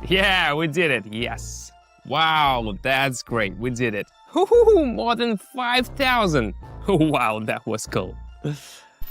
Yeah, we did it. Yes. Wow, that's great. We did it. Woohoo, more than 5,000. Wow, that was cool.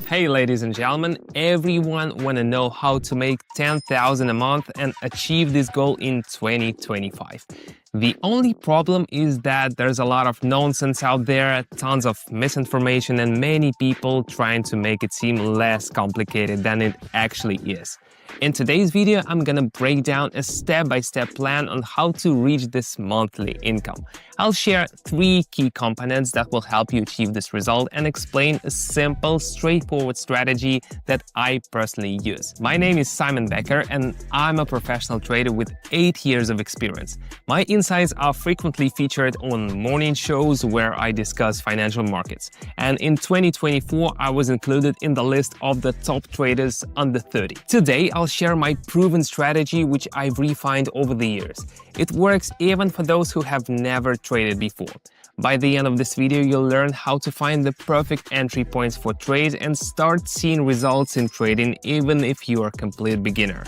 Hey, ladies and gentlemen, everyone want to know how to make 10,000 a month and achieve this goal in 2025. The only problem is that there's a lot of nonsense out there, tons of misinformation, and many people trying to make it seem less complicated than it actually is. In today's video, I'm gonna break down a step-by-step plan on how to reach this monthly income. I'll share 3 key components that will help you achieve this result and explain a simple, straightforward strategy that I personally use. My name is Simon Becker and I'm a professional trader with 8 years of experience. My insights are frequently featured on morning shows where I discuss financial markets. And in 2024, I was included in the list of the top traders under 30. Today, I'll share my proven strategy which I've refined over the years. It works even for those who have never traded before. By the end of this video, you'll learn how to find the perfect entry points for trades and start seeing results in trading even if you are a complete beginner.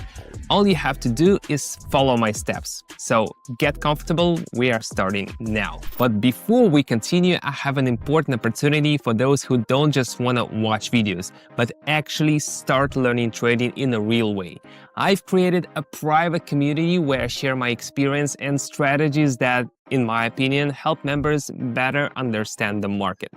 All you have to do is follow my steps. So get comfortable, we are starting now. But before we continue, I have an important opportunity for those who don't just want to watch videos, but actually start learning trading in a real way. I've created a private community where I share my experience and strategies that, in my opinion, help members better understand the market.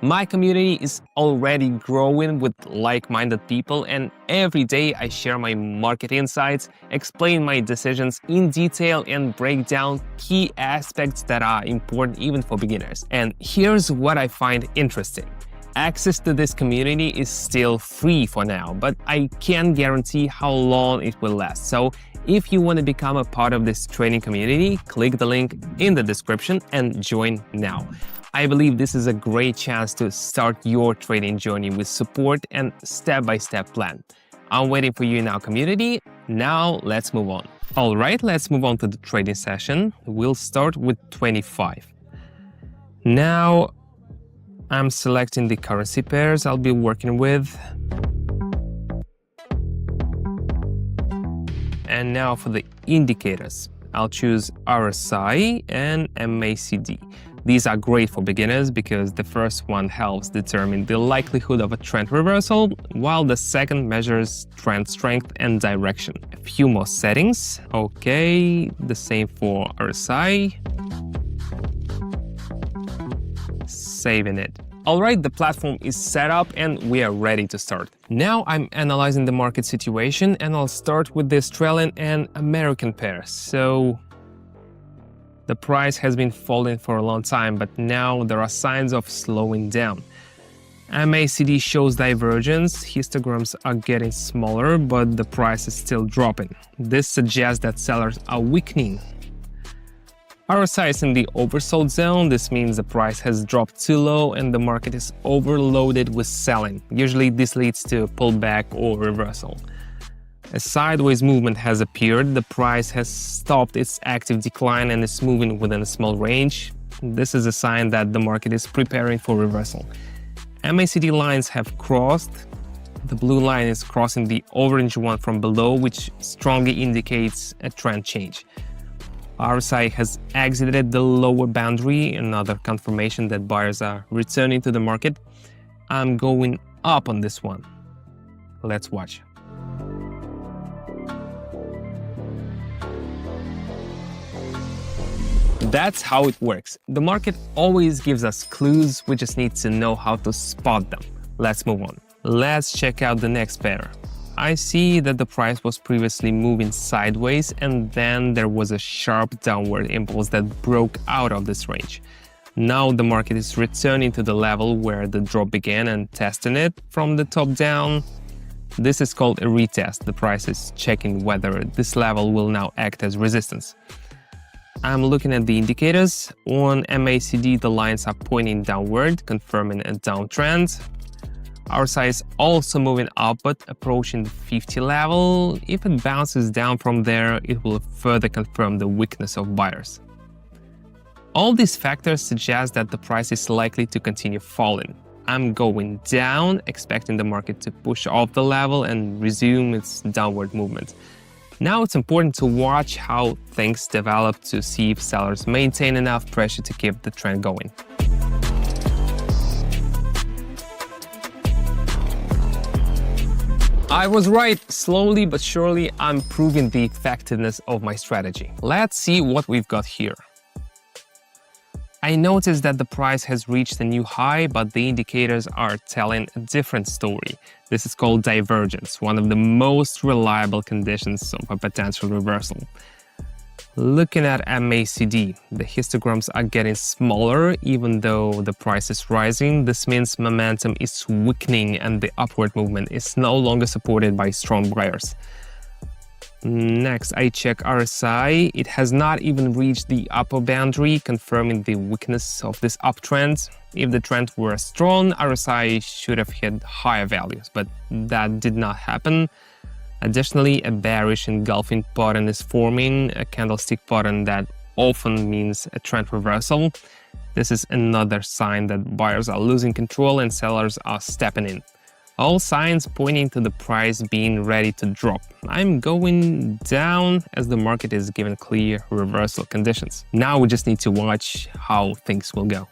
My community is already growing with like-minded people, and every day I share my market insights, explain my decisions in detail, and break down key aspects that are important even for beginners. And here's what I find interesting. Access to this community is still free for now, but I can't guarantee how long it will last. So if you want to become a part of this trading community, click the link in the description and join now. I believe this is a great chance to start your trading journey with support and step-by-step plan. I'm waiting for you in our community. Now let's move on. All right, let's move on to the trading session. We'll start with 25. Now I'm selecting the currency pairs I'll be working with. And now for the indicators, I'll choose RSI and MACD. These are great for beginners because the first one helps determine the likelihood of a trend reversal, while the second measures trend strength and direction. A few more settings. Okay, the same for RSI. Saving it. Alright, the platform is set up and we are ready to start. Now I'm analyzing the market situation and I'll start with the Australian and American pair. So the price has been falling for a long time, but now there are signs of slowing down. MACD shows divergence, histograms are getting smaller, but the price is still dropping. This suggests that sellers are weakening. RSI is in the oversold zone. This means the price has dropped too low and the market is overloaded with selling. Usually this leads to a pullback or reversal. A sideways movement has appeared. The price has stopped its active decline and is moving within a small range. This is a sign that the market is preparing for reversal. MACD lines have crossed. The blue line is crossing the orange one from below, which strongly indicates a trend change. RSI has exited the lower boundary, another confirmation that buyers are returning to the market. I'm going up on this one. Let's watch. That's how it works. The market always gives us clues, we just need to know how to spot them. Let's move on. Let's check out the next pair. I see that the price was previously moving sideways and then there was a sharp downward impulse that broke out of this range. Now the market is returning to the level where the drop began and testing it from the top down. This is called a retest. The price is checking whether this level will now act as resistance. I'm looking at the indicators. On MACD, the lines are pointing downward, confirming a downtrend. RSI is also moving up, but approaching the 50 level. If it bounces down from there, it will further confirm the weakness of buyers. All these factors suggest that the price is likely to continue falling. I'm going down, expecting the market to push off the level and resume its downward movement. Now it's important to watch how things develop to see if sellers maintain enough pressure to keep the trend going. I was right. Slowly but surely, I'm proving the effectiveness of my strategy. Let's see what we've got here. I noticed that the price has reached a new high, but the indicators are telling a different story. This is called divergence, one of the most reliable conditions of a potential reversal. Looking at MACD, the histograms are getting smaller even though the price is rising. This means momentum is weakening and the upward movement is no longer supported by strong buyers. Next, I check RSI. It has not even reached the upper boundary, confirming the weakness of this uptrend. If the trend were strong, RSI should have hit higher values, but that did not happen. Additionally, a bearish engulfing pattern is forming, a candlestick pattern that often means a trend reversal. This is another sign that buyers are losing control and sellers are stepping in. All signs pointing to the price being ready to drop. I'm going down as the market is given clear reversal conditions. Now we just need to watch how things will go.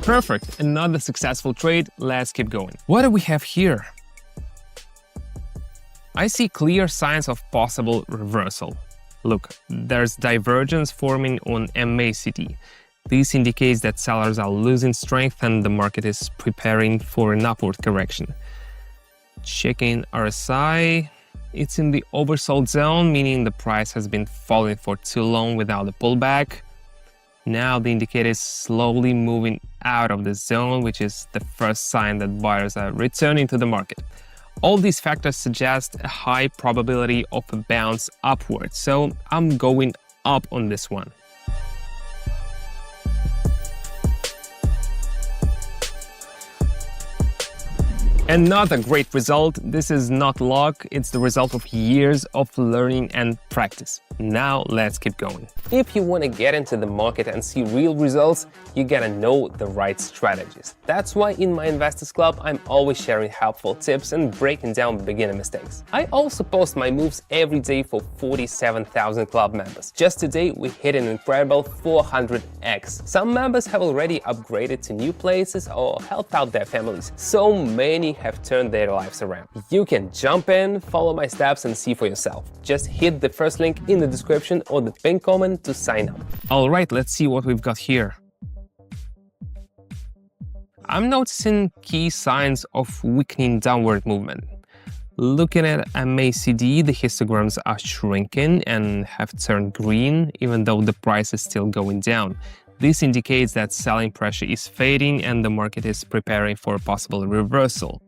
Perfect, another successful trade. Let's keep going. What do we have here? I see clear signs of possible reversal. Look, there's divergence forming on MACD. This indicates that sellers are losing strength and the market is preparing for an upward correction. Checking RSI, it's in the oversold zone, meaning the price has been falling for too long without a pullback. Now the indicator is slowly moving out of the zone, which is the first sign that buyers are returning to the market. All these factors suggest a high probability of a bounce upward, so I'm going up on this one. Another great result. This is not luck, it's the result of years of learning and practice. Now let's keep going. If you want to get into the market and see real results, you gotta know the right strategies. That's why in my Investors Club, I'm always sharing helpful tips and breaking down beginner mistakes. I also post my moves every day for 47,000 club members. Just today, we hit an incredible 400x. Some members have already upgraded to new places or helped out their families. So many have turned their lives around. You can jump in, follow my steps and see for yourself. Just hit the first link in the description or the pinned comment to sign up. Alright, let's see what we've got here. I'm noticing key signs of weakening downward movement. Looking at MACD, the histograms are shrinking and have turned green, even though the price is still going down. This indicates that selling pressure is fading and the market is preparing for a possible reversal.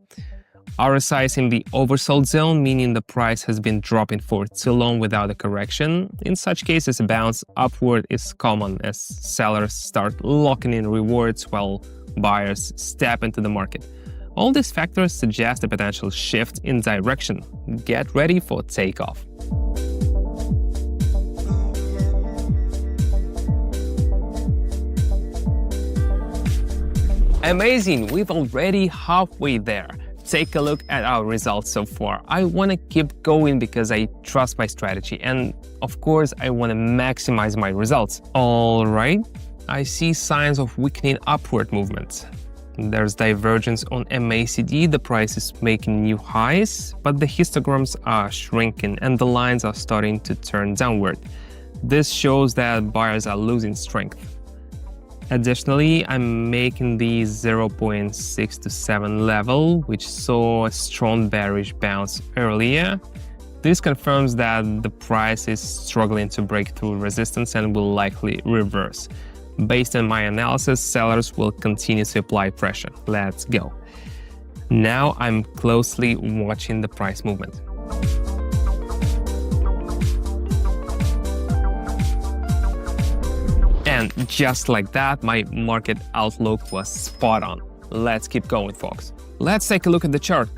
RSI is in the oversold zone, meaning the price has been dropping for too long without a correction. In such cases, a bounce upward is common as sellers start locking in rewards while buyers step into the market. All these factors suggest a potential shift in direction. Get ready for takeoff. Amazing, we've already halfway there. Take a look at our results so far. I want to keep going because I trust my strategy and of course I want to maximize my results. All right, I see signs of weakening upward movement. There's divergence on MACD, the price is making new highs, but the histograms are shrinking and the lines are starting to turn downward. This shows that buyers are losing strength. Additionally, I'm making the 0.627 level, which saw a strong bearish bounce earlier. This confirms that the price is struggling to break through resistance and will likely reverse. Based on my analysis, sellers will continue to apply pressure. Let's go. Now I'm closely watching the price movement. And just like that, my market outlook was spot on. Let's keep going, folks. Let's take a look at the chart.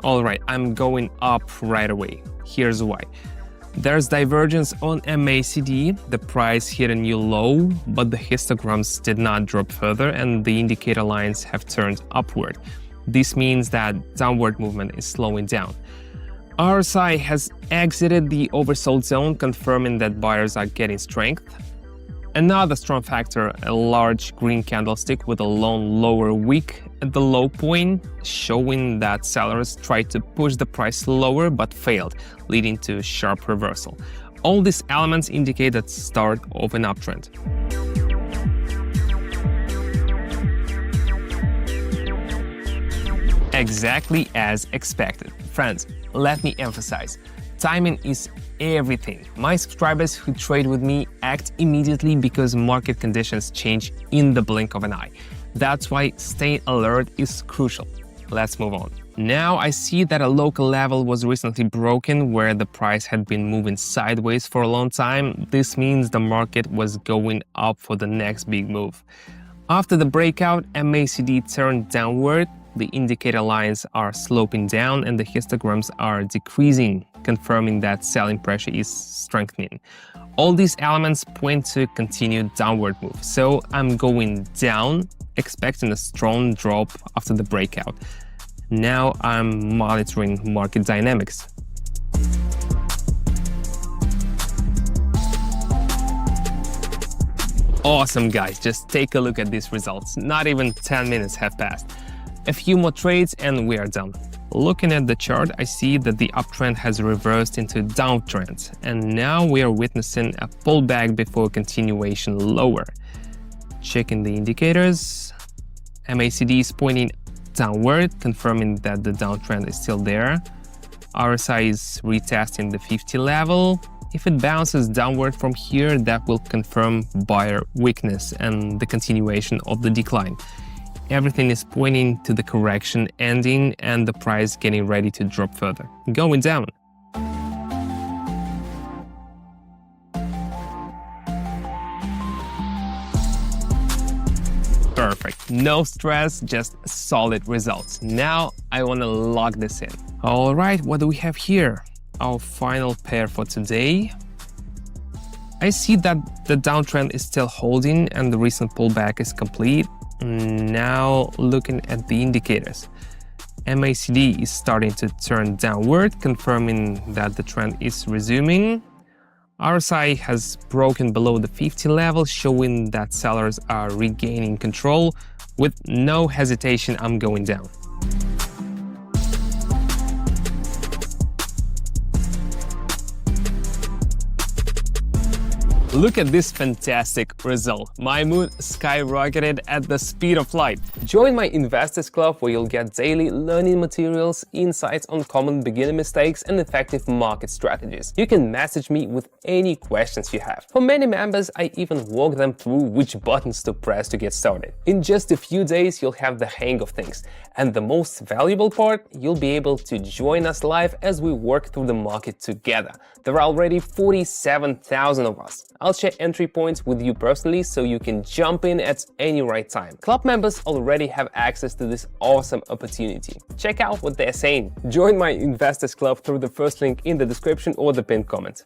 All right, I'm going up right away. Here's why. There's divergence on MACD, the price hit a new low, but the histograms did not drop further and the indicator lines have turned upward. This means that downward movement is slowing down. RSI has exited the oversold zone, confirming that buyers are getting strength. Another strong factor, a large green candlestick with a long lower wick at the low point, showing that sellers tried to push the price lower but failed, leading to a sharp reversal. All these elements indicate the start of an uptrend. Exactly as expected. Friends, let me emphasize, timing is everything. My subscribers who trade with me act immediately because market conditions change in the blink of an eye. That's why staying alert is crucial. Let's move on. Now I see that a local level was recently broken where the price had been moving sideways for a long time. This means the market was going up for the next big move. After the breakout, MACD turned downward. The indicator lines are sloping down and the histograms are decreasing, confirming that selling pressure is strengthening. All these elements point to continued downward move, so I'm going down, expecting a strong drop after the breakout. Now I'm monitoring market dynamics. Awesome, guys, just take a look at these results. Not even 10 minutes have passed. A few more trades and we are done. Looking at the chart, I see that the uptrend has reversed into a downtrend, and now we are witnessing a pullback before continuation lower. Checking the indicators, MACD is pointing downward, confirming that the downtrend is still there. RSI is retesting the 50 level. If it bounces downward from here, that will confirm buyer weakness and the continuation of the decline. Everything is pointing to the correction ending and the price getting ready to drop further, going down. Perfect, no stress, just solid results. Now I want to lock this in. All right, what do we have here? Our final pair for today. I see that the downtrend is still holding and the recent pullback is complete. Now looking at the indicators, MACD is starting to turn downward, confirming that the trend is resuming. RSI has broken below the 50 level, showing that sellers are regaining control. With no hesitation, I'm going down. Look at this fantastic result. My mood skyrocketed at the speed of light. Join my Investors Club where you'll get daily learning materials, insights on common beginner mistakes and effective market strategies. You can message me with any questions you have. For many members, I even walk them through which buttons to press to get started. In just a few days, you'll have the hang of things. And the most valuable part, you'll be able to join us live as we work through the market together. There are already 47,000 of us. I'll share entry points with you personally so you can jump in at any right time. Club members already have access to this awesome opportunity. Check out what they're saying. Join my Investors Club through the first link in the description or the pinned comment.